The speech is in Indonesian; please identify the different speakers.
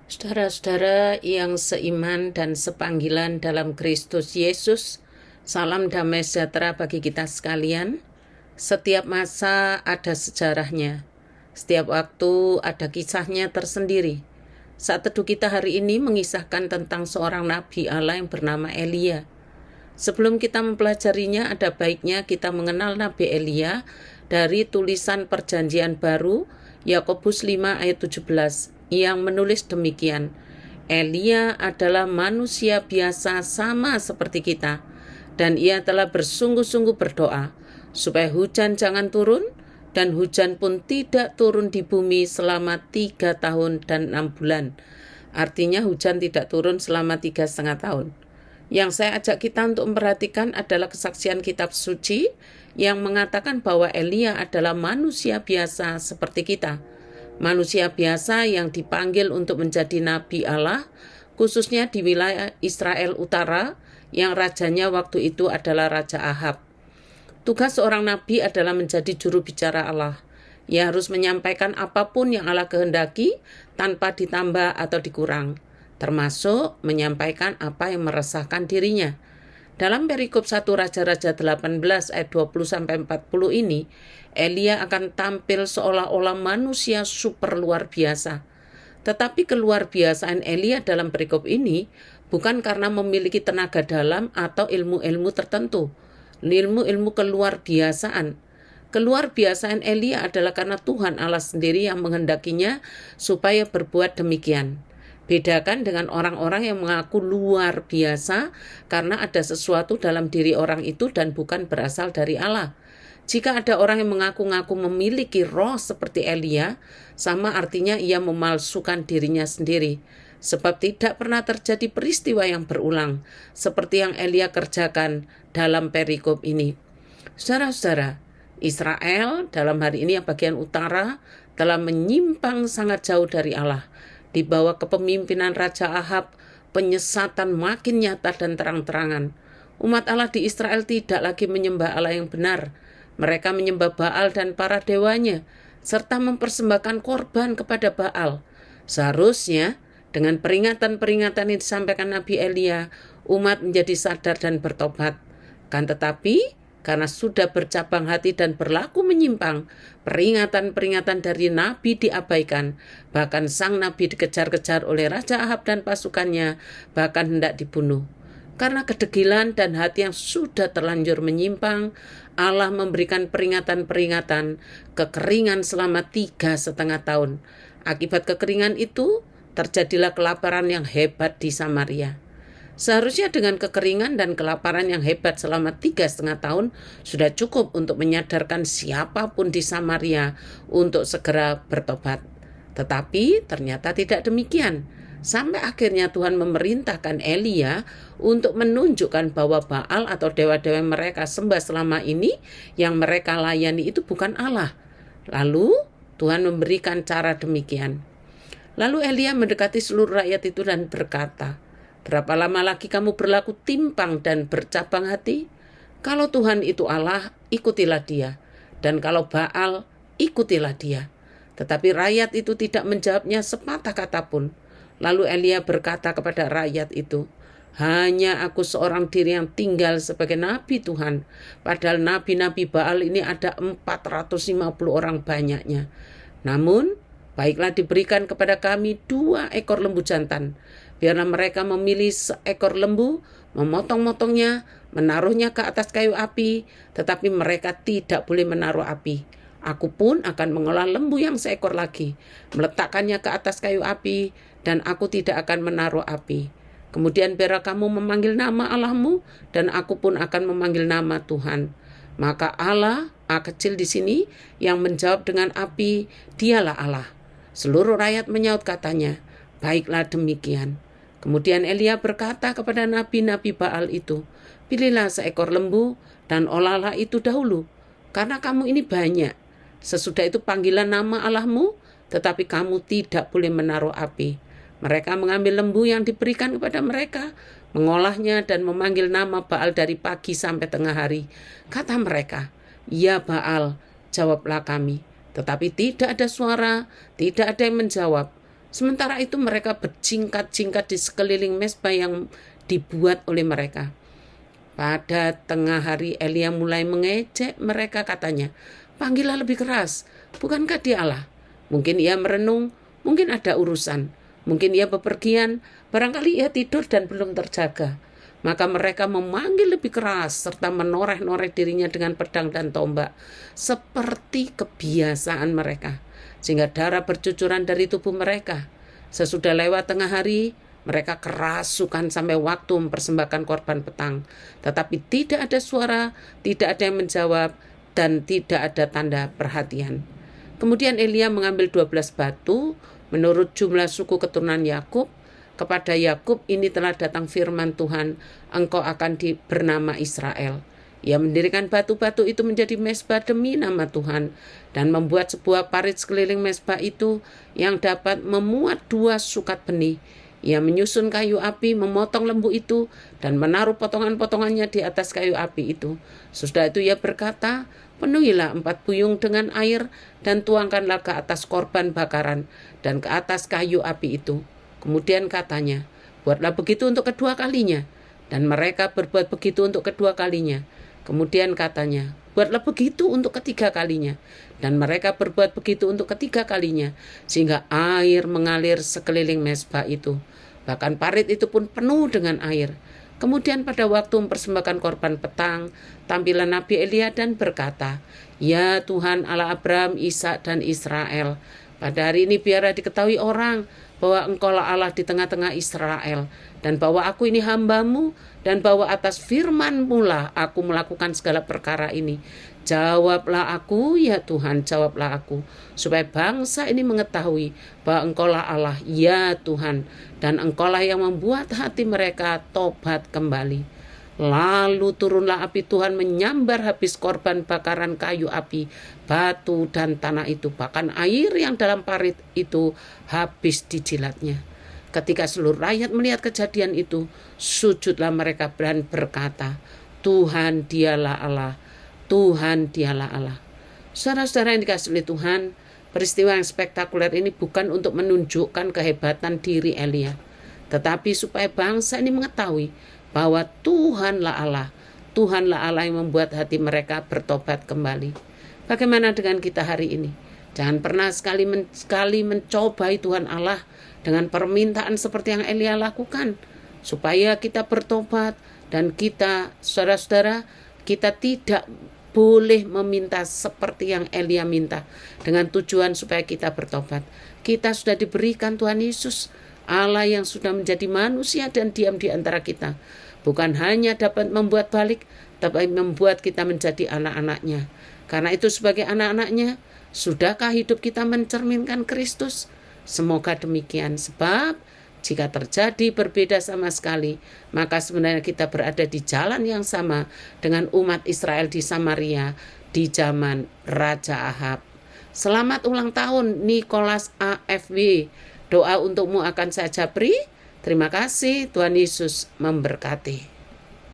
Speaker 1: Saudara-saudara yang seiman dan sepanggilan dalam Kristus Yesus, salam damai sejahtera bagi kita sekalian. Setiap masa ada sejarahnya, setiap waktu ada kisahnya tersendiri. Saat teduh kita hari ini mengisahkan tentang seorang nabi Allah yang bernama Elia. Sebelum kita mempelajarinya, ada baiknya kita mengenal Nabi Elia dari tulisan Perjanjian Baru, Yakobus 5 ayat 17, yang menulis demikian, Elia adalah manusia biasa sama seperti kita, dan ia telah bersungguh-sungguh berdoa, supaya hujan jangan turun, dan hujan pun tidak turun di bumi selama 3 tahun dan 6 bulan. Artinya hujan tidak turun selama 3,5 tahun. Yang saya ajak kita untuk memperhatikan adalah kesaksian kitab suci yang mengatakan bahwa Elia adalah manusia biasa seperti kita. Manusia biasa yang dipanggil untuk menjadi nabi Allah, khususnya di wilayah Israel Utara yang rajanya waktu itu adalah Raja Ahab. Tugas seorang nabi adalah menjadi juru bicara Allah. Ia harus menyampaikan apapun yang Allah kehendaki tanpa ditambah atau dikurang, termasuk menyampaikan apa yang meresahkan dirinya. Dalam perikop 1 Raja-Raja 18 ayat 20-40 ini, Elia akan tampil seolah-olah manusia super luar biasa. Tetapi keluar biasaan Elia dalam perikop ini bukan karena memiliki tenaga dalam atau ilmu-ilmu tertentu, ilmu-ilmu keluar biasaan. Keluar biasaan Elia adalah karena Tuhan Allah sendiri yang menghendakinya supaya berbuat demikian. Bedakan dengan orang-orang yang mengaku luar biasa karena ada sesuatu dalam diri orang itu dan bukan berasal dari Allah. Jika ada orang yang mengaku-ngaku memiliki roh seperti Elia, sama artinya ia memalsukan dirinya sendiri. Sebab tidak pernah terjadi peristiwa yang berulang seperti yang Elia kerjakan dalam perikop ini. Saudara-saudara, Israel dalam hari ini yang bagian utara telah menyimpang sangat jauh dari Allah. Di bawah kepemimpinan Raja Ahab, penyesatan makin nyata dan terang-terangan. Umat Allah di Israel tidak lagi menyembah Allah yang benar. Mereka menyembah Baal dan para dewanya, serta mempersembahkan korban kepada Baal. Seharusnya, dengan peringatan-peringatan yang disampaikan Nabi Elia, umat menjadi sadar dan bertobat. Kan tetapi, karena sudah bercabang hati dan berlaku menyimpang, peringatan-peringatan dari Nabi diabaikan. Bahkan sang Nabi dikejar-kejar oleh Raja Ahab dan pasukannya, bahkan hendak dibunuh. Karena kedegilan dan hati yang sudah terlanjur menyimpang, Allah memberikan peringatan-peringatan kekeringan selama 3,5 tahun. Akibat kekeringan itu, terjadilah kelaparan yang hebat di Samaria. Seharusnya dengan kekeringan dan kelaparan yang hebat selama 3,5 tahun sudah cukup untuk menyadarkan siapapun di Samaria untuk segera bertobat. Tetapi ternyata tidak demikian. Sampai akhirnya Tuhan memerintahkan Elia untuk menunjukkan bahwa Baal atau dewa-dewa mereka sembah selama ini yang mereka layani itu bukan Allah. Lalu Tuhan memberikan cara demikian. Lalu Elia mendekati seluruh rakyat itu dan berkata, "Berapa lama lagi kamu berlaku timpang dan bercabang hati? Kalau Tuhan itu Allah, ikutilah dia. Dan kalau Baal, ikutilah dia." Tetapi rakyat itu tidak menjawabnya sepatah kata pun. Lalu Elia berkata kepada rakyat itu, "Hanya aku seorang diri yang tinggal sebagai nabi Tuhan. Padahal nabi-nabi Baal ini ada 450 orang banyaknya. Namun, baiklah diberikan kepada kami 2 ekor lembu jantan. Biarlah mereka memilih seekor lembu, memotong-motongnya, menaruhnya ke atas kayu api, tetapi mereka tidak boleh menaruh api. Aku pun akan mengolah lembu yang seekor lagi, meletakkannya ke atas kayu api, dan aku tidak akan menaruh api. Kemudian biarlah kamu memanggil nama Allahmu, dan aku pun akan memanggil nama Tuhan." Maka Allah, A kecil di sini, yang menjawab dengan api, dialah Allah. Seluruh rakyat menyaut katanya, "Baiklah demikian." Kemudian Elia berkata kepada nabi-nabi Baal itu, "Pilihlah seekor lembu dan olahlah itu dahulu, karena kamu ini banyak. Sesudah itu panggilan nama Allahmu, tetapi kamu tidak boleh menaruh api." Mereka mengambil lembu yang diberikan kepada mereka, mengolahnya dan memanggil nama Baal dari pagi sampai tengah hari. Kata mereka, "Ya Baal, jawablah kami." Tetapi tidak ada suara, tidak ada yang menjawab. Sementara itu mereka berjingkat-jingkat di sekeliling mezbah yang dibuat oleh mereka. Pada tengah hari Elia mulai mengejek mereka, katanya, "Panggillah lebih keras, bukankah dia Allah? Mungkin ia merenung, mungkin ada urusan, mungkin ia bepergian, barangkali ia tidur dan belum terjaga." Maka mereka memanggil lebih keras serta menoreh-noreh dirinya dengan pedang dan tombak seperti kebiasaan mereka, sehingga darah bercucuran dari tubuh mereka. Sesudah lewat tengah hari, mereka kerasukan sampai waktu mempersembahkan korban petang. Tetapi tidak ada suara, tidak ada yang menjawab, dan tidak ada tanda perhatian. Kemudian Elia mengambil 12 batu menurut jumlah suku keturunan Yakub. Kepada Yakub ini telah datang firman Tuhan, engkau akan bernama Israel. Ia mendirikan batu-batu itu menjadi mezbah demi nama Tuhan dan membuat sebuah parit sekeliling mezbah itu yang dapat memuat 2 sukat benih. Ia menyusun kayu api, memotong lembu itu dan menaruh potongan-potongannya di atas kayu api itu. Sesudah itu ia berkata, penuhilah 4 buyung dengan air dan tuangkanlah ke atas korban bakaran dan ke atas kayu api itu. Kemudian katanya, buatlah begitu untuk kedua kalinya. Dan mereka berbuat begitu untuk kedua kalinya. Kemudian katanya, buatlah begitu untuk ketiga kalinya. Dan mereka berbuat begitu untuk ketiga kalinya. Sehingga air mengalir sekeliling mezbah itu. Bahkan parit itu pun penuh dengan air. Kemudian pada waktu mempersembahkan korban petang, tampillah Nabi Elia dan berkata, "Ya Tuhan Allah Abraham, Ishak dan Israel, pada hari ini biarlah diketahui orang bahwa engkaulah Allah di tengah-tengah Israel, dan bahwa aku ini hamba-Mu, dan bahwa atas firman-Mu lah aku melakukan segala perkara ini. Jawablah aku, ya Tuhan, jawablah aku, supaya bangsa ini mengetahui bahwa engkaulah Allah, ya Tuhan, dan engkaulah yang membuat hati mereka tobat kembali." Lalu turunlah api Tuhan menyambar habis korban bakaran kayu api, batu dan tanah itu. Bahkan air yang dalam parit itu habis dijilatnya. Ketika seluruh rakyat melihat kejadian itu, sujudlah mereka dan berkata, "Tuhan dialah Allah, Tuhan dialah Allah." Saudara-saudara yang dikasihi oleh Tuhan, peristiwa yang spektakuler ini bukan untuk menunjukkan kehebatan diri Elia, tetapi supaya bangsa ini mengetahui bahwa Tuhanlah Allah, Tuhanlah Allah yang membuat hati mereka bertobat kembali. Bagaimana dengan kita hari ini? Jangan pernah sekali mencobai Tuhan Allah dengan permintaan seperti yang Elia lakukan, supaya kita bertobat. Dan kita, saudara-saudara, kita tidak boleh meminta seperti yang Elia minta, dengan tujuan supaya kita bertobat. Kita sudah diberikan Tuhan Yesus, Allah yang sudah menjadi manusia dan diam di antara kita. Bukan hanya dapat membuat balik, tapi membuat kita menjadi anak-anaknya. Karena itu sebagai anak-anaknya, sudahkah hidup kita mencerminkan Kristus? Semoga demikian, sebab jika terjadi berbeda sama sekali, maka sebenarnya kita berada di jalan yang sama dengan umat Israel di Samaria di zaman Raja Ahab. Selamat ulang tahun Nicholas AFW. Doa untukmu akan saya japri. Terima kasih, Tuhan Yesus memberkati.